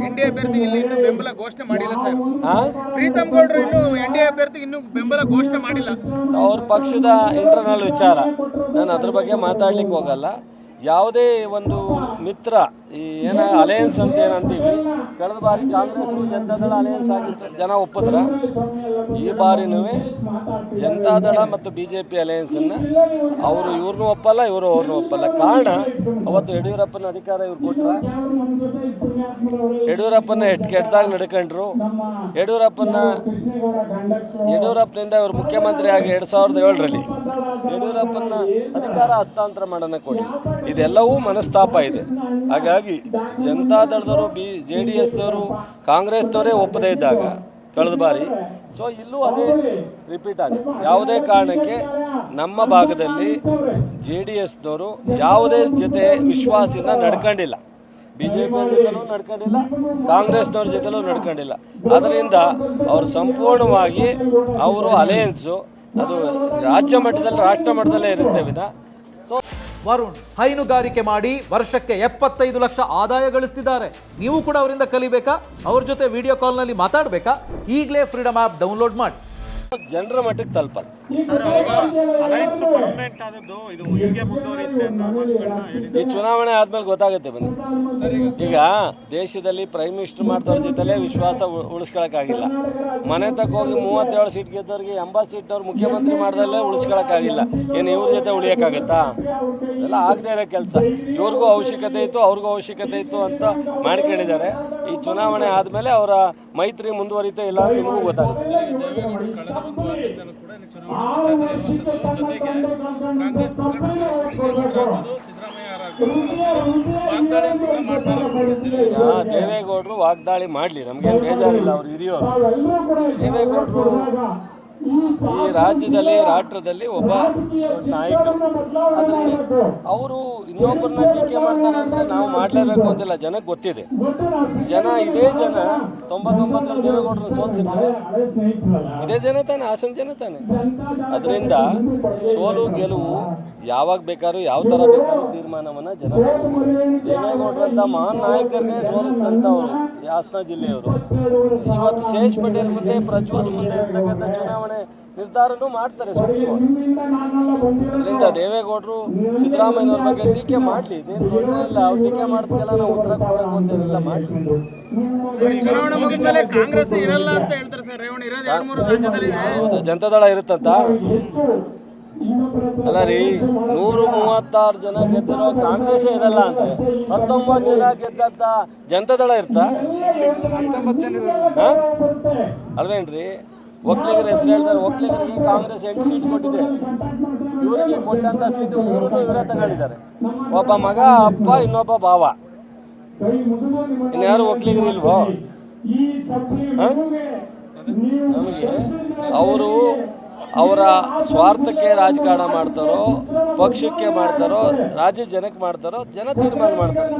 NDA ಅಭ್ಯರ್ಥಿ ಇನ್ನೂ ಬೆಂಬಲ ಘೋಷಣೆ ಮಾಡಿಲ್ಲ ಸರ್. ಪ್ರೀತಮ್ ಗೌಡ್ರು ಇನ್ನೂ ಎನ್ಡಿಎ ಅಭ್ಯರ್ಥಿ ಇನ್ನೂ ಬೆಂಬಲ ಘೋಷಣೆ ಮಾಡಿಲ್ಲ. ಅವ್ರ ಪಕ್ಷದ ಇಂಟರ್ನಲ್ ವಿಚಾರ, ನಾನು ಅದ್ರ ಬಗ್ಗೆ ಮಾತಾಡ್ಲಿಕ್ಕೆ ಹೋಗಲ್ಲ. ಯಾವುದೇ ಒಂದು ಮಿತ್ರ ಈ ಅಲಯನ್ಸ್ ಅಂತ ಏನಂತೀವಿ, ಕಳೆದ ಬಾರಿ ಕಾಂಗ್ರೆಸ್ ಜನತಾದಳ ಅಲಯನ್ಸ್ ಆಗಿತ್ತು, ಜನ ಒಪ್ಪಿದ್ರ. ಈ ಬಾರಿನೂ ಜನತಾದಳ ಮತ್ತು BJP ಅಲಯನ್ಸನ್ನು ಅವರು ಇವ್ರನ್ನೂ ಒಪ್ಪಲ್ಲ, ಇವರು ಅವ್ರನ್ನೂ ಒಪ್ಪಲ್ಲ. ಕಾರಣ ಅವತ್ತು ಯಡಿಯೂರಪ್ಪನ ಅಧಿಕಾರ ಇವ್ರು ಕೊಟ್ರ, ಯಡಿಯೂರಪ್ಪನ ಕೆಟ್ಟದಾಗ ನಡ್ಕೊಂಡ್ರು. ಯಡಿಯೂರಪ್ಪನಿಂದ ಇವರು ಮುಖ್ಯಮಂತ್ರಿ ಆಗಿ 2007ರಲ್ಲಿ ಯಡಿಯೂರಪ್ಪನ ಅಧಿಕಾರ ಹಸ್ತಾಂತರ ಮಾಡೋಣ ಕೊಡಿ. ಇದೆಲ್ಲವೂ ಮನಸ್ತಾಪ ಇದೆ. ಹಾಗಾಗಿ ಜನತಾದಳದವರು JDS ಅವರು ಕಾಂಗ್ರೆಸ್ನವರೇ ಒಪ್ಪದೇ ಇದ್ದಾಗ ಕಳೆದ ಬಾರಿ, ಸೊ ಇಲ್ಲೂ ಅದೇ ರಿಪೀಟ್ ಆಗುತ್ತೆ. ಯಾವುದೇ ಕಾರಣಕ್ಕೆ ನಮ್ಮ ಭಾಗದಲ್ಲಿ JDSನವರು ಯಾವುದೇ ಜೊತೆ ವಿಶ್ವಾಸದಿಂದ ನಡ್ಕೊಂಡಿಲ್ಲ, BJP ಜೊತೆಲೂ ನಡ್ಕೊಂಡಿಲ್ಲ, ಕಾಂಗ್ರೆಸ್ನವ್ರ ಜೊತೆಲೂ ನಡ್ಕೊಂಡಿಲ್ಲ. ಅದರಿಂದ ಅವರು ಸಂಪೂರ್ಣವಾಗಿ ಅವರು ಅಲಯನ್ಸು ಅದು ರಾಜ್ಯ ಮಟ್ಟದಲ್ಲಿ ರಾಷ್ಟ್ರ ಮಟ್ಟದಲ್ಲೇ ಇರುತ್ತೆ ವಿನ. ಸೊ ವರುಣ್ ಹೈನುಗಾರಿಕೆ ಮಾಡಿ ವರ್ಷಕ್ಕೆ 75 ಲಕ್ಷ ಆದಾಯ ಗಳಿಸ್ತಿದ್ದಾರೆ. ನೀವು ಕೂಡ ಅವರಿಂದ ಕಲಿಬೇಕಾ? ಅವ್ರ ಜೊತೆ ವಿಡಿಯೋ ಕಾಲ್ನಲ್ಲಿ ಮಾತಾಡಬೇಕಾ? ಈಗಲೇ ಫ್ರೀಡಮ್ ಆ್ಯಪ್ ಡೌನ್ಲೋಡ್ ಮಾಡಿ. ಜನರ ಮಟ್ಟಕ್ಕೆ ತಲುಪಲ್ಲ. ಈ ಚುನಾವಣೆ ಆದ್ಮೇಲೆ ಗೊತ್ತಾಗುತ್ತೆ ಬನ್ನಿ. ಈಗ ದೇಶದಲ್ಲಿ ಪ್ರೈಮ್ ಮಿನಿಸ್ಟರ್ ಮಾಡ್ದವ್ರ ಜೊತೆಲೇ ವಿಶ್ವಾಸ ಉಳಿಸ್ಕೊಳಕ್ಕಾಗಿಲ್ಲ. ಮನೆ ತಕ್ಕೋಗಿ 37 ಸೀಟ್ ಗೆದ್ದವ್ರಿಗೆ 80 ಸೀಟ್ನವ್ರು ಮುಖ್ಯಮಂತ್ರಿ ಮಾಡ್ದಲ್ಲೇ ಉಳಿಸ್ಕೊಳಕ್ಕಾಗಿಲ್ಲ. ಏನು ಇವ್ರ ಜೊತೆ ಉಳಿಯೋಕ್ಕಾಗತ್ತಾ? ಎಲ್ಲ ಆಗದೆ ಇರೋ ಕೆಲಸ. ಇವ್ರಿಗೂ ಅವಶ್ಯಕತೆ ಇತ್ತು, ಅವ್ರಿಗೂ ಅವಶ್ಯಕತೆ ಇತ್ತು ಅಂತ ಮಾಡ್ಕೊಂಡಿದ್ದಾರೆ. ಈ ಚುನಾವಣೆ ಆದಮೇಲೆ ಅವರ ಮೈತ್ರಿ ಮುಂದುವರಿತಾ ಇಲ್ಲ ಅಂತ ನಿಮಗೂ ಗೊತ್ತಾಗುತ್ತೆ. ದೇವೇಗೌಡರು ವಾಗ್ದಾಳಿ ಮಾಡಲಿ, ನಮಗೇನು ಬೇಜಾರಿಲ್ಲ. ಅವ್ರು ಹಿರಿಯೋರು. ದೇವೇಗೌಡರು ಈ ರಾಜ್ಯದಲ್ಲಿ ರಾಷ್ಟ್ರದಲ್ಲಿ ಒಬ್ಬ ನಾಯಕರು. ಆದರೆ ಅವರು ಇನ್ನೊಬ್ಬರನ್ನ ಟೀಕೆ ಮಾಡ್ತಾರೆ ಅಂದರೆ ನಾವು ಮಾಡಲೇಬೇಕು ಅಂತಿಲ್ಲ. ಜನಕ್ಕೆ ಗೊತ್ತಿದೆ. ಇದೇ ಜನ 99ರಲ್ಲಿ ದೇವೇಗೌಡರನ್ನ ಸೋಲಿಸಿದ್ದಾರೆ. ಇದೇ ಜನ ತಾನೆ, ಹಾಸನ ಜನ ತಾನೆ. ಅದರಿಂದ ಸೋಲು ಗೆಲುವು ಯಾವಾಗ ಬೇಕಾದ್ರೂ ಯಾವ ಥರ ಬೇಕಾದ್ರೂ ತೀರ್ಮಾನವನ್ನು ಜನ ದೇವೇಗೌಡರಂಥ ಮಹಾನ್ ನಾಯಕರನ್ನೇ ಸೋಲಿಸಿದಂಥವ್ರು ಹಾಸನ ಜಿಲ್ಲೆಯವರು. ಇವತ್ತು ಶೇಷ್ ಪಟೇಲ್ ಮುಂದೆ, ಪ್ರಜ್ವಲ್ ಮುಂದೆ ಇರ್ತಕ್ಕಂಥ ಚುನಾವಣೆ ನಿರ್ಧಾರನೂ ಮಾಡ್ತಾರೆ ಸೂಕ್ಷ್ಮ. ಅದರಿಂದ ದೇವೇಗೌಡರು ಸಿದ್ದರಾಮಯ್ಯನವ್ರ ಬಗ್ಗೆ ಟೀಕೆ ಮಾಡಲಿ, ಇದೇನು ತೊಂದರೆ ಇಲ್ಲ. ಅವ್ರು ಟೀಕೆ ಮಾಡೋದಕ್ಕೆಲ್ಲ ನಾವು ಉತ್ತರ ಕೊಡಬೇಕು ಅಂತೇನಿಲ್ಲ, ಮಾಡಲಿ. ಕಾಂಗ್ರೆಸ್ ಇರಲ್ಲ ಅಂತ ಹೇಳ್ತಾರೆ ಸರ್. ಜನತಾದಳ ಇರುತ್ತಂತ ಅಲ್ಲ ರೀ. 136 ಜನ ಗೆದ್ದಿರೋ ಕಾಂಗ್ರೆಸ್ ಇರಲ್ಲ ಅಂದ್ರೆ 19 ಜನ ಗೆದ್ದಂತ ಜನತಾದಳ ಇರ್ತಾ ಅಲ್ವೇನ್ರಿ? ಒಕ್ಕಲಿಗರ ಹೆಸರು ಹೇಳ್ತಾರೆ. ಒಕ್ಕಲಿಗರಿಗೆ ಕಾಂಗ್ರೆಸ್ 8 ಸೀಟ್ ಕೊಟ್ಟಿದೆ. ಇವರಿಗೆ ಕೊಟ್ಟಂತ ಸೀಟು 3 ಇವರೇ ತಗೊಂಡಿದ್ದಾರೆ. ಒಬ್ಬ ಮಗ, ಅಪ್ಪ, ಇನ್ನೊಬ್ಬ ಭಾವ. ಇನ್ಯಾರು ಒಕ್ಕಲಿಗರು ಇಲ್ವೋ? ನಮಗೆ ಅವರು ಅವರ ಸ್ವಾರ್ಥಕ್ಕೆ ರಾಜಕಾರಣ ಮಾಡ್ತಾರೋ, ಪಕ್ಷಕ್ಕೆ ಮಾಡ್ತಾರೋ, ರಾಜ್ಯ ಜನಕ್ಕೆ ಮಾಡ್ತಾರೋ, ಜನ ತೀರ್ಮಾನ ಮಾಡ್ತಾರೆ.